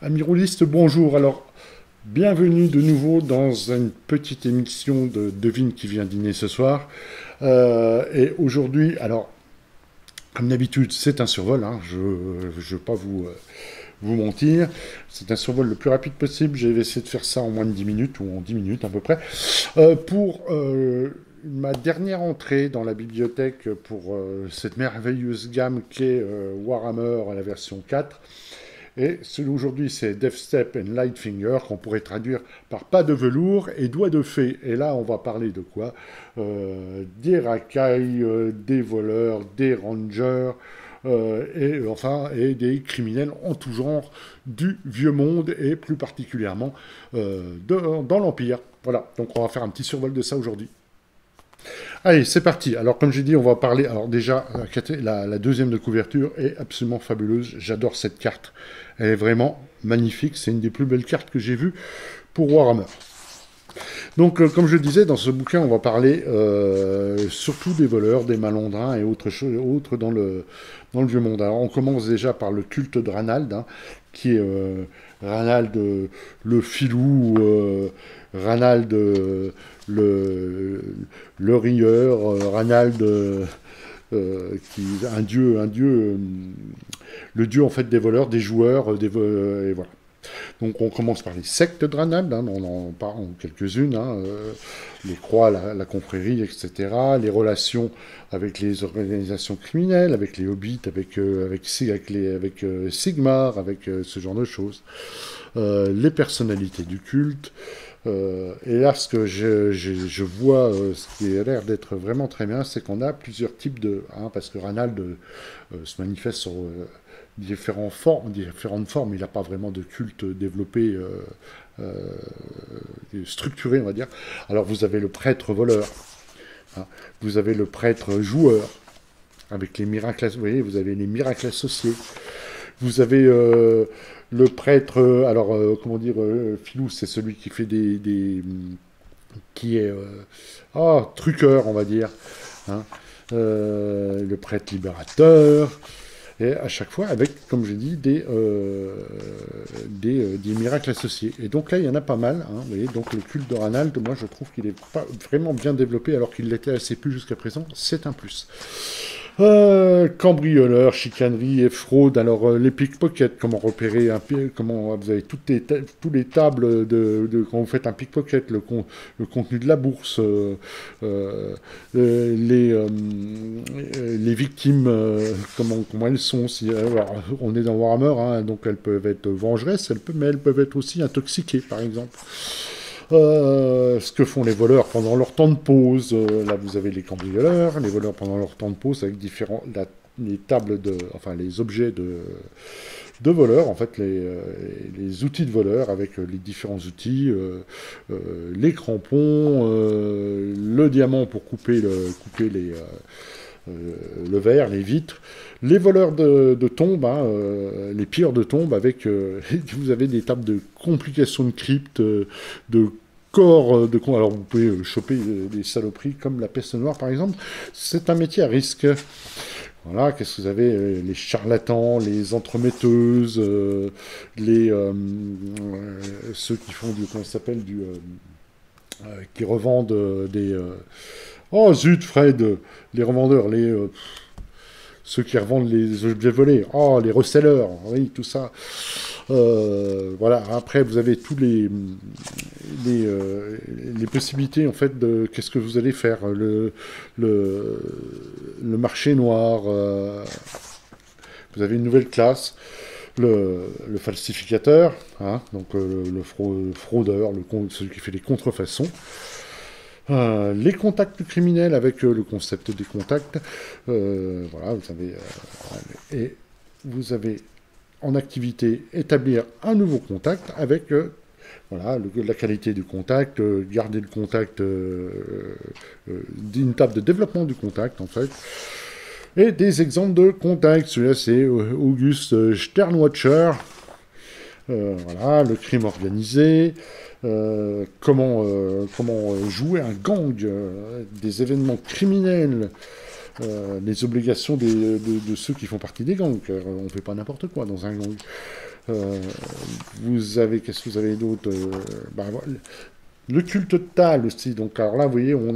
Amis rôlistes, bonjour. Alors, bienvenue de nouveau dans une petite émission de Devine qui vient dîner ce soir. Et aujourd'hui, alors, comme d'habitude, c'est un survol, hein, je ne veux pas vous mentir. C'est un survol le plus rapide possible. J'ai essayé de faire ça en moins de 10 minutes, ou en 10 minutes à peu près, pour ma dernière entrée dans la bibliothèque pour cette merveilleuse gamme qu'est Warhammer à la version 4. Et celui aujourd'hui, c'est Death Step and Lightfinger, qu'on pourrait traduire par pas de velours et doigts de fée. Et là, on va parler de quoi des racailles, des voleurs, des rangers, et des criminels en tout genre du vieux monde et plus particulièrement dans l'Empire. Voilà, donc on va faire un petit survol de ça aujourd'hui. Allez, c'est parti. Alors, comme j'ai dit, on va parler. Alors, déjà, la deuxième de couverture est absolument fabuleuse. J'adore cette carte. Elle est vraiment magnifique. C'est une des plus belles cartes que j'ai vues pour Warhammer. Donc, comme je disais, dans ce bouquin, on va parler surtout des voleurs, des malandrins et autres dans le vieux monde. Alors, on commence déjà par le culte de Ranald, hein, qui est Ranald le filou, Ranald le rieur, Ranald le dieu en fait des voleurs, des joueurs, et voilà. Donc on commence par les sectes de Ranald, hein, on en parle quelques-unes, hein, les croix, la confrérie, etc. Les relations avec les organisations criminelles, avec les hobbits, avec Sigmar, avec ce genre de choses. Les personnalités du culte. Et là, ce que je vois, ce qui a l'air d'être vraiment très bien, c'est qu'on a plusieurs types de... Hein, parce que Ranald se manifeste sur différentes formes, il n'a pas vraiment de culte développé, structuré, on va dire. Alors, vous avez le prêtre voleur, hein, vous avez le prêtre joueur, avec les miracles, vous voyez, vous avez les miracles associés. Vous avez le prêtre, comment dire, Filou, c'est celui qui fait qui est truqueur, on va dire, hein. Le prêtre libérateur, et à chaque fois avec, comme je dis, des miracles associés. Et donc là, il y en a pas mal, hein, vous voyez, donc le culte de Ranald, moi je trouve qu'il est pas vraiment bien développé, alors qu'il l'était assez peu jusqu'à présent, c'est un plus. Cambrioleur, chicanerie et fraude. Alors, les pickpockets, comment repérer comment vous avez toutes les tables quand vous faites un pickpocket, le contenu de la bourse, les victimes, comment elles sont. Alors, on est dans Warhammer, hein, donc elles peuvent être vengeresses, mais elles peuvent être aussi intoxiquées, par exemple. Ce que font les voleurs pendant leur temps de pause. Là, vous avez les cambrioleurs, les voleurs pendant leur temps de pause avec les tables enfin les objets de voleurs, en fait, les outils de voleurs avec les différents outils, les crampons, le diamant pour couper le verre, les vitres, les voleurs de tombes, hein, les pilleurs de tombes avec, vous avez des tables de complications de cryptes, de corps alors vous pouvez choper des saloperies comme la peste noire par exemple. C'est un métier à risque. Voilà, qu'est-ce que vous avez les charlatans, les entremetteuses, ceux qui font comment ça s'appelle, qui revendent des... Oh zut, Fred, les revendeurs, ceux qui revendent les objets volés, oh, les resellers, oui, tout ça. Voilà, après, vous avez tous les possibilités, en fait, de qu'est-ce que vous allez faire. Le marché noir, vous avez une nouvelle classe. Le falsificateur, hein, donc le fraudeur, celui qui fait les contrefaçons. Les contacts criminels avec le concept des contacts. Voilà, et vous avez en activité établir un nouveau contact avec voilà, la qualité du contact, garder le contact d'une table de développement du contact en fait. Et des exemples de contacts. Celui-là c'est Auguste Sternwatcher. Voilà, le crime organisé, comment jouer un gang, des événements criminels les obligations de ceux qui font partie des gangs. On ne fait pas n'importe quoi dans un gang. Qu'est-ce que vous avez d'autre voilà. Le culte de Tal aussi. Donc, alors là, vous voyez, on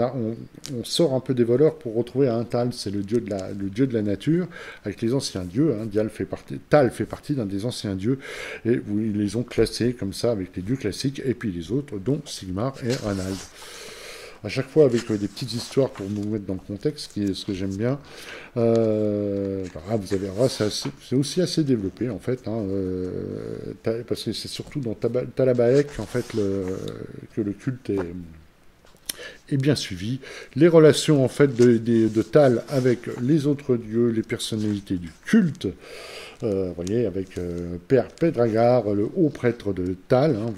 sort un peu des voleurs pour retrouver un Tal. C'est le dieu de la nature, avec les anciens dieux. Hein. Tal fait partie d'un des anciens dieux. Et ils les ont classés comme ça, avec les dieux classiques, et puis les autres, dont Sigmar et Ranald. À chaque fois avec des petites histoires pour nous mettre dans le contexte, ce que j'aime bien. Vous avez, c'est aussi assez développé en fait, hein, parce que c'est surtout dans Talabaek en fait que le culte est bien suivi. Les relations en fait de Tal avec les autres dieux, les personnalités du culte. Vous voyez, avec Père Pedragar, le haut prêtre de Tal. Hein,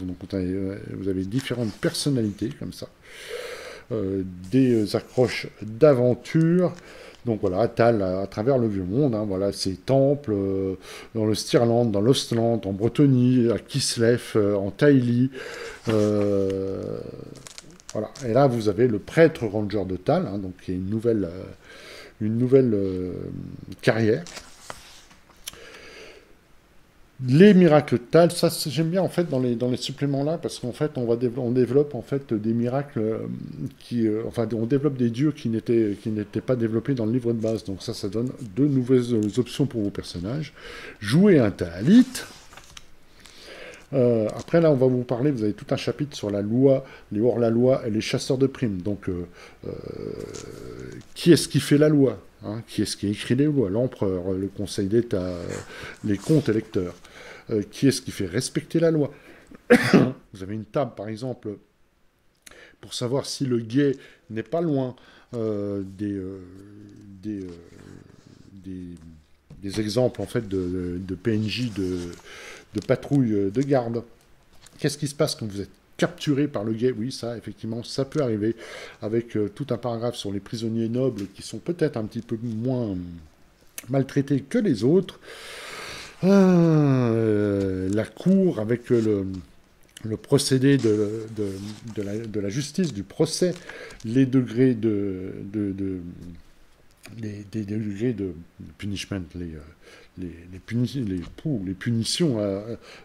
vous avez différentes personnalités comme ça. Des accroches d'aventure. Donc voilà, Tal à travers le vieux monde, hein, voilà, ces temples dans le Stirland, dans l'Ostland, en Bretonie, à Kislev, en Taïli. Voilà. Et là, vous avez le prêtre ranger de Tal, hein, donc qui est une nouvelle carrière. Les miracles de Tal, ça j'aime bien en fait dans les suppléments là, parce qu'en fait on développe en fait des miracles on développe des dieux qui n'étaient pas développés dans le livre de base. Donc ça donne de nouvelles options pour vos personnages. Jouer un Taalite. Après là on va vous parler, vous avez tout un chapitre sur la loi, les hors-la-loi et les chasseurs de primes. Donc qui est-ce qui fait la loi, hein, qui est-ce qui écrit les lois? L'empereur, le conseil d'État, les comtes électeurs. Qui est-ce qui fait respecter la loi? Vous avez une table par exemple pour savoir si le guet n'est pas loin des exemples en fait de PNJ de patrouille de garde. Qu'est-ce qui se passe quand vous êtes capturé par le guet? Oui, ça, effectivement, ça peut arriver, avec tout un paragraphe sur les prisonniers nobles qui sont peut-être un petit peu moins maltraités que les autres. La cour avec le procédé de la justice, du procès, les degrés des degrés de punishment, les punitions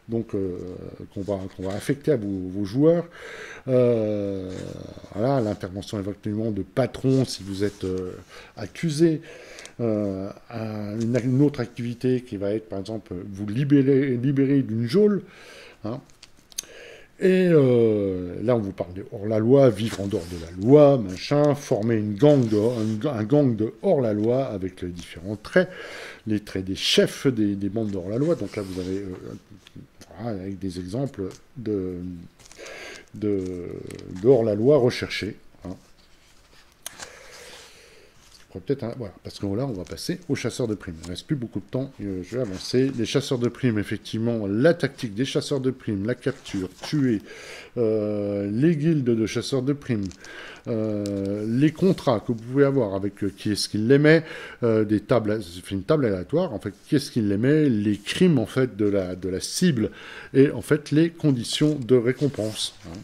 qu'on va affecter à vos joueurs. Voilà, l'intervention éventuellement de patron si vous êtes accusé. Une autre activité qui va être, par exemple, vous libérer d'une geôle. Hein. Et là, on vous parle de hors-la-loi, vivre en dehors de la loi, machin, former un gang de hors-la-loi avec les différents traits, les traits des chefs des bandes de hors-la-loi. Donc là, vous avez, avec des exemples de hors-la-loi recherchés. Hein. Voilà, parce que là, on va passer aux chasseurs de primes. Il ne reste plus beaucoup de temps, je vais avancer. Les chasseurs de primes, effectivement, la tactique des chasseurs de primes, la capture, tuer, les guildes de chasseurs de primes, les contrats que vous pouvez avoir avec qui est-ce qui les met, une table aléatoire, en fait, qui est-ce qui les met, les crimes, en fait, de la cible, et, en fait, les conditions de récompense. Hein.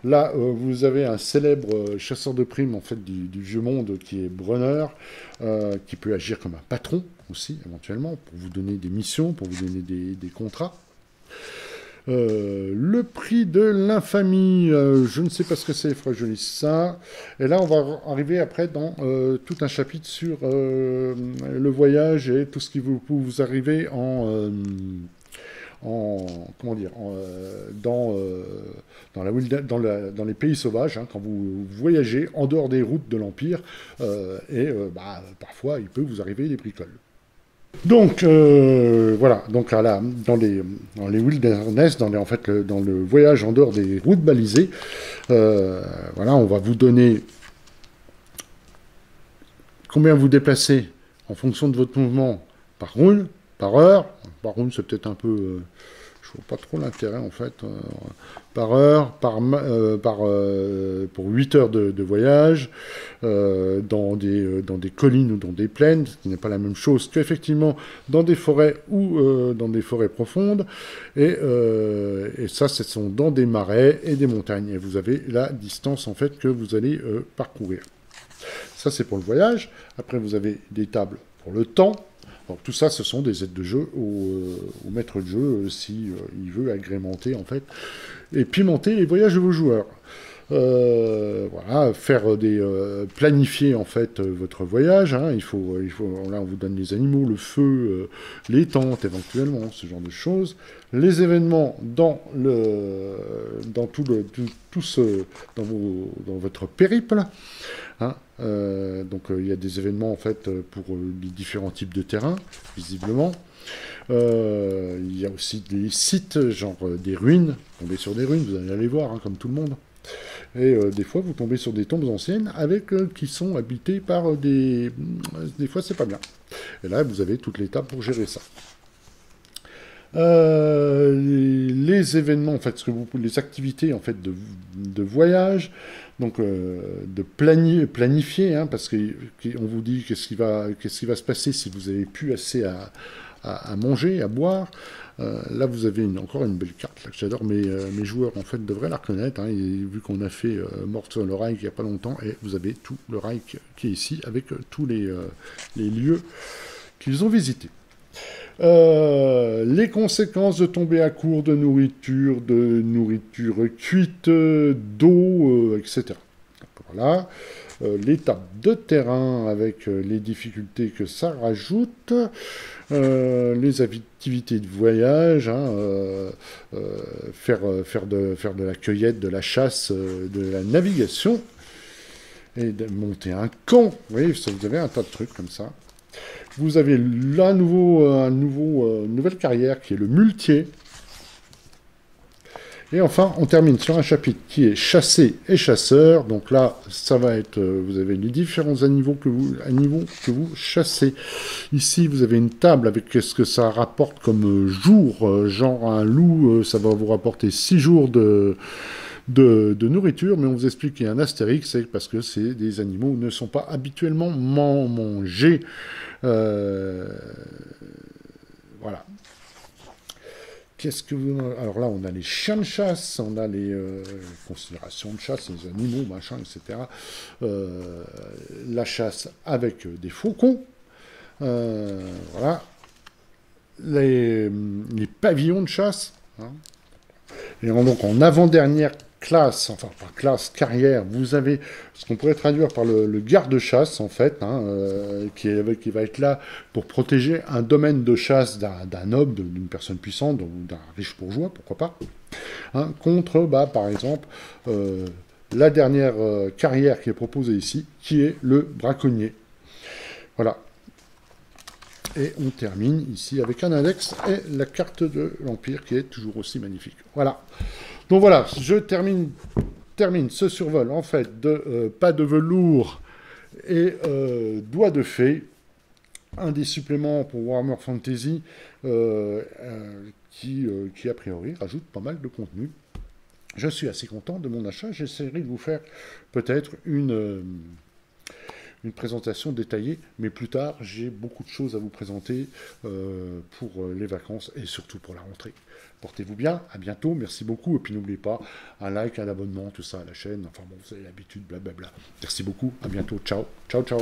Là, vous avez un célèbre chasseur de primes en fait, du vieux monde qui est Brunner, qui peut agir comme un patron aussi, éventuellement, pour vous donner des missions, pour vous donner des contrats. Le prix de l'infamie, je ne sais pas ce que c'est, il faudrait que je lise ça. Et là, on va arriver après dans tout un chapitre sur le voyage et tout ce qui peut vous arriver dans les pays sauvages, hein, quand vous voyagez en dehors des routes de l'Empire, parfois il peut vous arriver des bricoles. Donc voilà, donc là, dans les wilderness, dans le voyage en dehors des routes balisées, voilà, on va vous donner combien vous déplacez en fonction de votre mouvement par rune, par heure. Par rune, c'est peut-être un peu... je vois pas trop l'intérêt, en fait. Par heure, pour 8 heures de voyage, dans des collines ou dans des plaines, ce qui n'est pas la même chose qu'effectivement dans des forêts ou dans des forêts profondes. Et ça, ce sont dans des marais et des montagnes. Et vous avez la distance, en fait, que vous allez parcourir. Ça, c'est pour le voyage. Après, vous avez des tables pour le temps. Donc, tout ça, ce sont des aides de jeu au maître de jeu, si il veut agrémenter, en fait, et pimenter les voyages de vos joueurs. Voilà, planifier en fait votre voyage. Hein. Là, on vous donne les animaux, le feu, les tentes éventuellement, ce genre de choses. Les événements dans votre périple. Hein. Donc, il y a des événements en fait pour les différents types de terrains, visiblement. Il y a aussi des sites, genre des ruines. Tomber sur des ruines, vous allez aller voir, hein, comme tout le monde. Et des fois, vous tombez sur des tombes anciennes qui sont habitées par des... Des fois, c'est pas bien. Et là, vous avez toute l'étape pour gérer ça. Les événements, en fait, les activités en fait de voyage, donc de planifier, hein, parce qu'on vous dit qu'est-ce qui va se passer si vous avez plus assez à manger, à boire. Là, vous avez encore une belle carte là, que j'adore. Mes joueurs, en fait, devraient la reconnaître. Hein, vu qu'on a fait Mort sur le Reich il n'y a pas longtemps, et vous avez tout le Reich qui est ici, avec tous les lieux qu'ils ont visités. Les conséquences de tomber à court de nourriture cuite, d'eau, etc. Donc, voilà. L'étape de terrain avec les difficultés que ça rajoute, les activités de voyage, hein, faire de la cueillette, de la chasse, de la navigation, et de monter un camp. Vous voyez, vous avez un tas de trucs comme ça. Vous avez là une nouvelle carrière qui est le muletier. Et enfin, on termine sur un chapitre qui est chassé et chasseur. Donc là, ça va être, vous avez les différents animaux que vous chassez. Ici, vous avez une table avec ce que ça rapporte comme jour. Genre un loup, ça va vous rapporter 6 jours de nourriture, mais on vous explique qu'il y a un astérix, c'est parce que c'est des animaux qui ne sont pas habituellement mangés. Voilà. Alors là, on a les chiens de chasse, on a les considérations de chasse, les animaux, machin, etc. La chasse avec des faucons. Voilà. Les pavillons de chasse. Hein. Et donc, en avant-dernière classe, enfin, pas classe, carrière, vous avez ce qu'on pourrait traduire par le garde-chasse, en fait, hein, qui va être là pour protéger un domaine de chasse d'un noble, d'une personne puissante, ou d'un riche bourgeois, pourquoi pas, hein, contre, par exemple, la dernière carrière qui est proposée ici, qui est le braconnier. Voilà. Et on termine ici avec un index et la carte de l'Empire qui est toujours aussi magnifique. Voilà. Donc voilà, je termine ce survol en fait de pas de velours et doigts de fée. Un des suppléments pour Warhammer Fantasy qui a priori rajoute pas mal de contenu. Je suis assez content de mon achat. J'essaierai de vous faire peut-être une présentation détaillée, mais plus tard, j'ai beaucoup de choses à vous présenter pour les vacances et surtout pour la rentrée. Portez-vous bien, à bientôt, merci beaucoup, et puis n'oubliez pas, un like, un abonnement, tout ça à la chaîne, enfin bon, vous avez l'habitude, blablabla. Merci beaucoup, à bientôt, ciao, ciao, ciao.